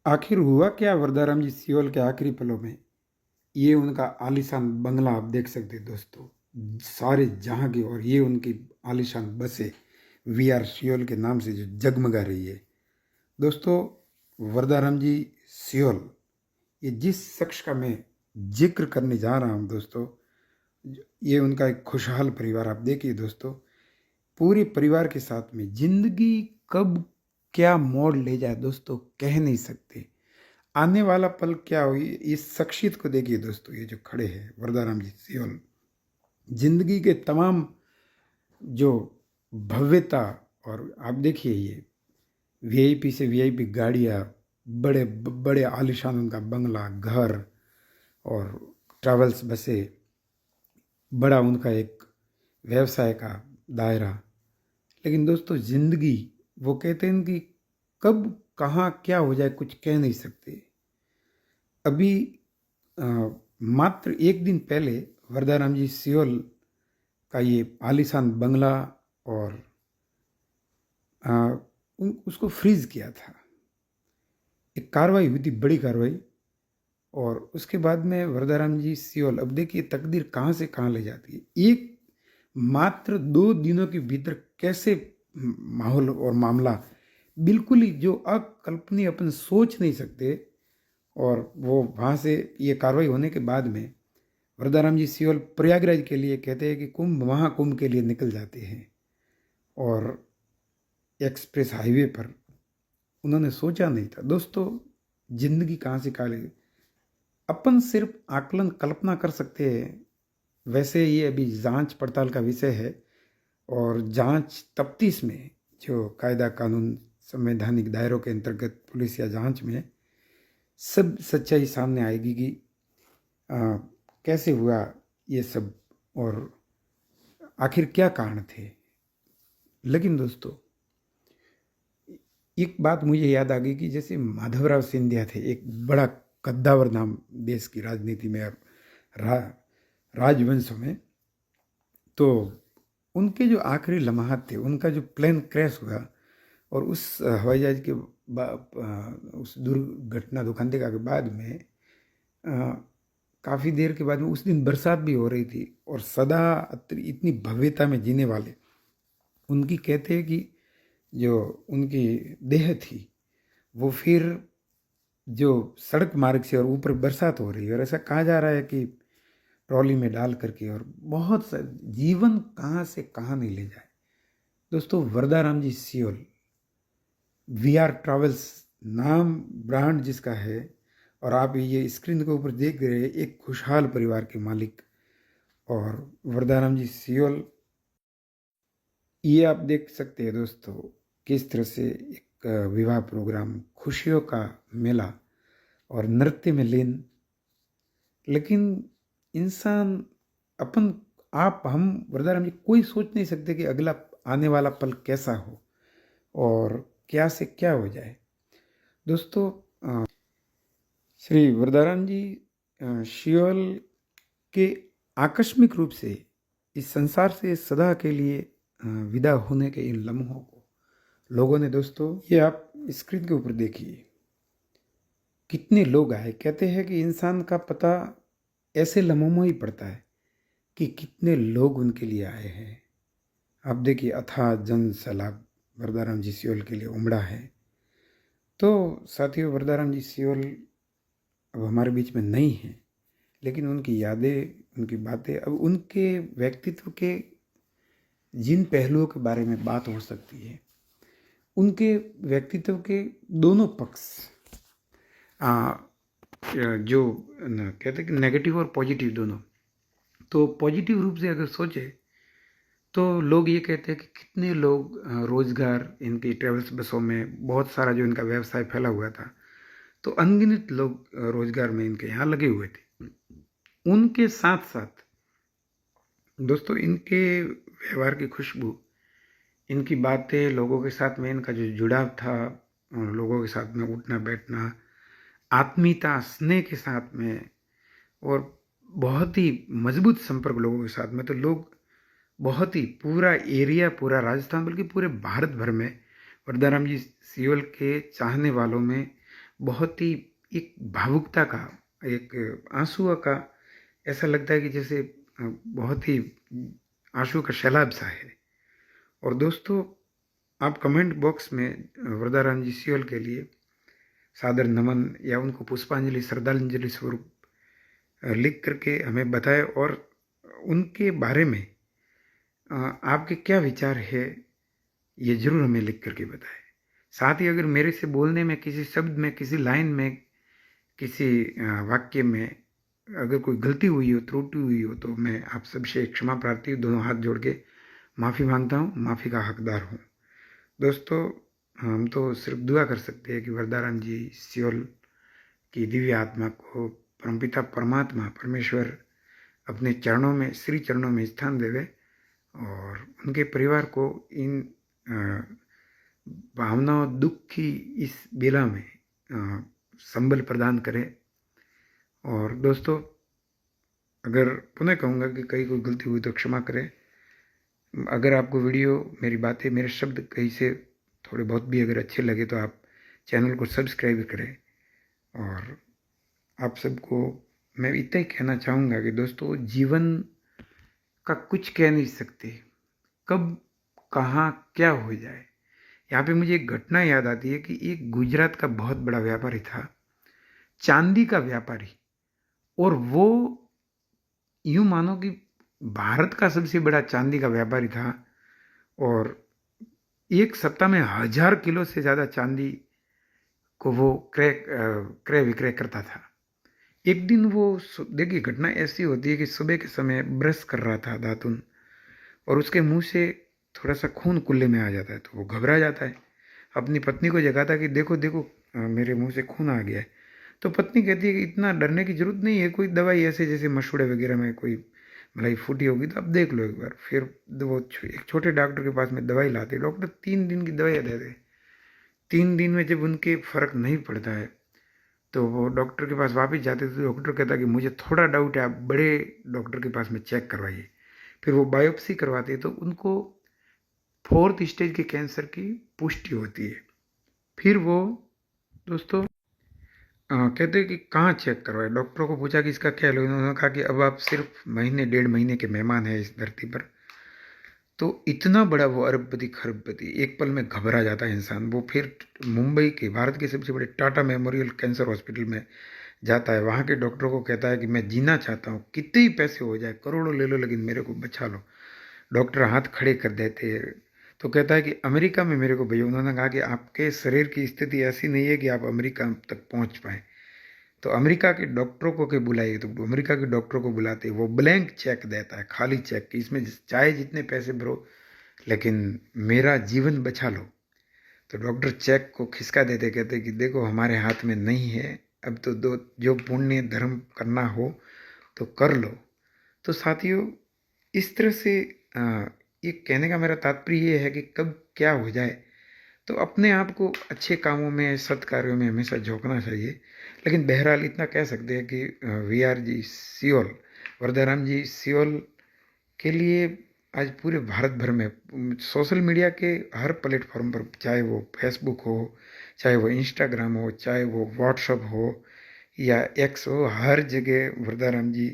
आखिर हुआ क्या वरदाराम जी सियोल के आखिरी पलों में। ये उनका आलीशान बंगला आप देख सकते हैं दोस्तों, सारे जहां की, और ये उनकी आलीशान बसें वी आर सियोल के नाम से जो जगमगा रही है। दोस्तों, वरदाराम जी सियोल, ये जिस शख्स का मैं जिक्र करने जा रहा हूँ दोस्तों, ये उनका एक खुशहाल परिवार। आप देखिए दोस्तों, पूरे परिवार के साथ में जिंदगी कब क्या मोड़ ले जाए दोस्तों, कह नहीं सकते। आने वाला पल क्या हुई, इस शख्सियत को देखिए दोस्तों, ये जो खड़े हैं वरदाराम जी सियोल, जिंदगी के तमाम जो भव्यता, और आप देखिए ये वीआईपी से वीआईपी गाड़ियाँ, बड़े बड़े आलिशान उनका बंगला, घर और ट्रैवल्स बसें, बड़ा उनका एक व्यवसाय का दायरा। लेकिन दोस्तों, जिंदगी, वो कहते हैं कि कब कहाँ क्या हो जाए कुछ कह नहीं सकते। अभी अ, मात्र एक दिन पहले वरदाराम जी सियोल का ये आलीशान बंगला और अ, उसको फ्रीज किया था। एक कार्रवाई हुई थी, बड़ी कार्रवाई। और उसके बाद में वरदाराम जी सियोल, अब देखिए तकदीर कहाँ से कहाँ ले जाती है। एक मात्र 2 दिनों के भीतर कैसे माहौल और मामला, बिल्कुल ही जो अकल्पनीय, अपन सोच नहीं सकते। और वो वहाँ से ये कार्रवाई होने के बाद में वरदाराम जी सियोल प्रयागराज के लिए, कहते हैं कि कुंभ, महाकुंभ के लिए निकल जाते हैं। और एक्सप्रेस हाईवे पर उन्होंने सोचा नहीं था दोस्तों, जिंदगी कहाँ से कहाँ ले। अपन सिर्फ आकलन, कल्पना कर सकते हैं। वैसे ये अभी जांच पड़ताल का विषय है, और जांच तफ्तीश में जो कायदा कानून संवैधानिक दायरों के अंतर्गत पुलिस या जांच में सब सच्चाई सामने आएगी कि कैसे हुआ ये सब, और आखिर क्या कारण थे। लेकिन दोस्तों, एक बात मुझे याद आ गई कि जैसे माधवराव सिंधिया थे, एक बड़ा कद्दावर नाम देश की राजनीति में और राजवंश में। तो उनके जो आखिरी लम्हात थे, उनका जो प्लेन क्रैश हुआ, और उस हवाई जहाज के उस दुर्घटना, दुखंतिका के बाद में काफ़ी देर के बाद में, उस दिन बरसात भी हो रही थी, और सदा इतनी भव्यता में जीने वाले उनकी, कहते हैं कि जो उनकी देह थी, वो फिर जो सड़क मार्ग से, और ऊपर बरसात हो रही है, और ऐसा कहा जा रहा है कि ट्रॉली में डाल करके, और बहुत सा जीवन कहाँ से कहाँ नहीं ले जाए। दोस्तों, वरदाराम जी सियोल, वी आर ट्रैवल्स नाम ब्रांड जिसका है, और आप ये स्क्रीन के ऊपर देख रहे हैं, एक खुशहाल परिवार के मालिक। और वरदाराम जी सियोल, ये आप देख सकते हैं दोस्तों, किस तरह से एक विवाह प्रोग्राम, खुशियों का मेला और नृत्य में लीन। लेकिन इंसान, अपन, आप, हम, वरदाराम जी, कोई सोच नहीं सकते कि अगला आने वाला पल कैसा हो और क्या से क्या हो जाए। दोस्तों, श्री वरदाराम जी सियोल के आकस्मिक रूप से इस संसार से सदा के लिए विदा होने के इन लम्हों को लोगों ने, दोस्तों, ये आप स्क्रीन के ऊपर देखिए, कितने लोग आए। कहते हैं कि इंसान का पता ऐसे लम्हों में ही पड़ता है कि कितने लोग उनके लिए आए हैं। आप देखिए, अथाह जन सैलाब वरदाराम जी सियोल के लिए उमड़ा है। तो साथियों, वरदाराम जी सियोल अब हमारे बीच में नहीं हैं, लेकिन उनकी यादें, उनकी बातें, अब उनके व्यक्तित्व के जिन पहलुओं के बारे में बात हो सकती है, उनके व्यक्तित्व के दोनों पक्ष, जो कहते हैं कि नेगेटिव और पॉजिटिव दोनों। तो पॉजिटिव रूप से अगर सोचे तो लोग ये कहते हैं कि कितने लोग रोजगार, इनकी ट्रेवल्स बसों में बहुत सारा जो इनका व्यवसाय फैला हुआ था, तो अनगिनत लोग रोजगार में इनके यहाँ लगे हुए थे। उनके साथ साथ दोस्तों, इनके व्यवहार की खुशबू, इनकी बातें, लोगों के साथ में इनका जो जुड़ाव था, लोगों के साथ में उठना बैठना, आत्मीयता, स्नेह के साथ में, और बहुत ही मजबूत संपर्क लोगों के साथ में। तो लोग बहुत ही, पूरा एरिया, पूरा राजस्थान, बल्कि पूरे भारत भर में वरदाराम जी सियोल के चाहने वालों में बहुत ही एक भावुकता का, एक आंसुओं का, ऐसा लगता है कि जैसे बहुत ही आंसू का सैलाब सा है। और दोस्तों, आप कमेंट बॉक्स में वरदाराम जी सियोल के लिए सादर नमन या उनको पुष्पांजलि श्रद्धांजलि स्वरूप लिख करके हमें बताएं, और उनके बारे में आपके क्या विचार है ये जरूर हमें लिख करके बताएं। साथ ही अगर मेरे से बोलने में किसी शब्द में, किसी लाइन में, किसी वाक्य में अगर कोई गलती हुई हो, त्रुटि हुई हो, तो मैं आप सबसे क्षमा प्रार्थी हूँ, दोनों हाथ जोड़ के माफ़ी मांगता हूँ, माफ़ी का हकदार हूँ। दोस्तों, हम तो सिर्फ दुआ कर सकते हैं कि वरदाराम जी सियोल की दिव्य आत्मा को परमपिता परमात्मा परमेश्वर अपने चरणों में, श्री चरणों में स्थान देवे, और उनके परिवार को इन भावनाओं, दुख की इस बेला में संबल प्रदान करे। और दोस्तों, अगर पुनः कहूँगा कि कहीं कोई गलती हुई तो क्षमा करें। अगर आपको वीडियो, मेरी बातें, मेरे शब्द कहीं से थोड़े बहुत भी अगर अच्छे लगे तो आप चैनल को सब्सक्राइब करें। और आप सबको मैं इतना ही कहना चाहूँगा कि दोस्तों, जीवन का कुछ कह नहीं सकते, कब कहाँ क्या हो जाए। यहाँ पे मुझे एक घटना याद आती है कि एक गुजरात का बहुत बड़ा व्यापारी था, चांदी का व्यापारी, और वो यूं मानो कि भारत का सबसे बड़ा चांदी का व्यापारी था, और एक सप्ताह में 1000 किलो से ज़्यादा चांदी को वो क्रय विक्रय करता था। एक दिन वो, देखिए घटना ऐसी होती है कि सुबह के समय ब्रश कर रहा था दातुन, और उसके मुंह से थोड़ा सा खून कुल्ले में आ जाता है, तो वो घबरा जाता है, अपनी पत्नी को जगाता है कि देखो देखो मेरे मुंह से खून आ गया है। तो पत्नी कहती है कि इतना डरने की जरूरत नहीं है, कोई दवाई ऐसे जैसे मशूड़े वगैरह में कोई मलाई फूटी होगी तो आप देख लो एक बार। फिर वो एक छोटे डॉक्टर के पास में दवाई लाते, डॉक्टर 3 दिन की दवाई देते। 3 दिन में जब उनके फर्क नहीं पड़ता है तो वो डॉक्टर के पास वापस जाते थे। डॉक्टर कहता कि मुझे थोड़ा डाउट है, आप बड़े डॉक्टर के पास में चेक करवाइए। फिर वो बायोप्सी करवाते तो उनको 4th स्टेज के कैंसर की पुष्टि होती है। फिर वो दोस्तों कहते कि कहाँ चेक करवाए। डॉक्टरों को पूछा कि इसका क्या है, उन्होंने कहा कि अब आप सिर्फ महीने 1.5 महीने के मेहमान हैं इस धरती पर। तो इतना बड़ा वो अरबपति खरबपति, एक पल में घबरा जाता है इंसान। वो फिर मुंबई के, भारत के सबसे बड़े टाटा मेमोरियल कैंसर हॉस्पिटल में जाता है। वहाँ के डॉक्टरों को कहता है कि मैं जीना चाहता हूँ, कितने ही पैसे हो जाए, करोड़ों ले लो, लेकिन मेरे को बचा लो। डॉक्टर हाथ खड़े कर देते हैं। तो कहता है कि अमेरिका में मेरे को भेजो। उन्होंने कहा कि आपके शरीर की स्थिति ऐसी नहीं है कि आप अमेरिका तक पहुँच पाएँ। तो अमेरिका के डॉक्टरों को के बुलाइए, तो अमेरिका के डॉक्टरों को बुलाते, वो ब्लैंक चेक देता है, खाली चेक, कि इसमें चाहे जितने पैसे भरो लेकिन मेरा जीवन बचा लो। तो डॉक्टर चेक को खिसका देते, कहते कि देखो हमारे हाथ में नहीं है, अब तो दो जो पुण्य धर्म करना हो तो कर लो। तो साथियों, इस तरह से ये कहने का मेरा तात्पर्य ये है कि कब क्या हो जाए, तो अपने आप को अच्छे कामों में, सत्कार्यों में हमेशा झोंकना चाहिए। लेकिन बहरहाल इतना कह सकते हैं कि वीआर जी सियोल, वरदाराम जी सियोल के लिए आज पूरे भारत भर में सोशल मीडिया के हर प्लेटफॉर्म पर, चाहे वो फेसबुक हो, चाहे वो इंस्टाग्राम हो, चाहे वो व्हाट्सअप हो या एक्स हो, हर जगह वरदाराम जी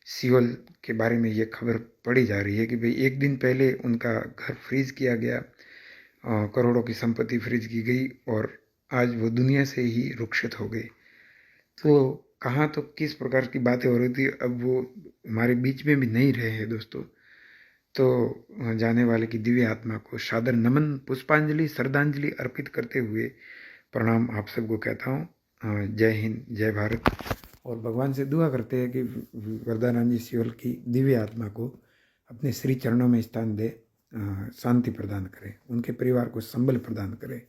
सियोल के बारे में ये खबर पड़ी जा रही है कि भाई एक दिन पहले उनका घर फ्रीज किया गया, करोड़ों की संपत्ति फ्रीज की गई, और आज वो दुनिया से ही रुखसत हो गए। तो कहाँ तो किस प्रकार की बातें हो रही थी, अब वो हमारे बीच में भी नहीं रहे हैं दोस्तों। तो जाने वाले की दिव्य आत्मा को सादर नमन, पुष्पांजलि, श्रद्धांजलि अर्पित करते हुए प्रणाम आप सबको कहता हूँ। जय हिंद, जय भारत। और भगवान से दुआ करते हैं कि वरदाराम जी सियोल की दिव्य आत्मा को अपने श्री चरणों में स्थान दे, शांति प्रदान करे, उनके परिवार को संबल प्रदान करे।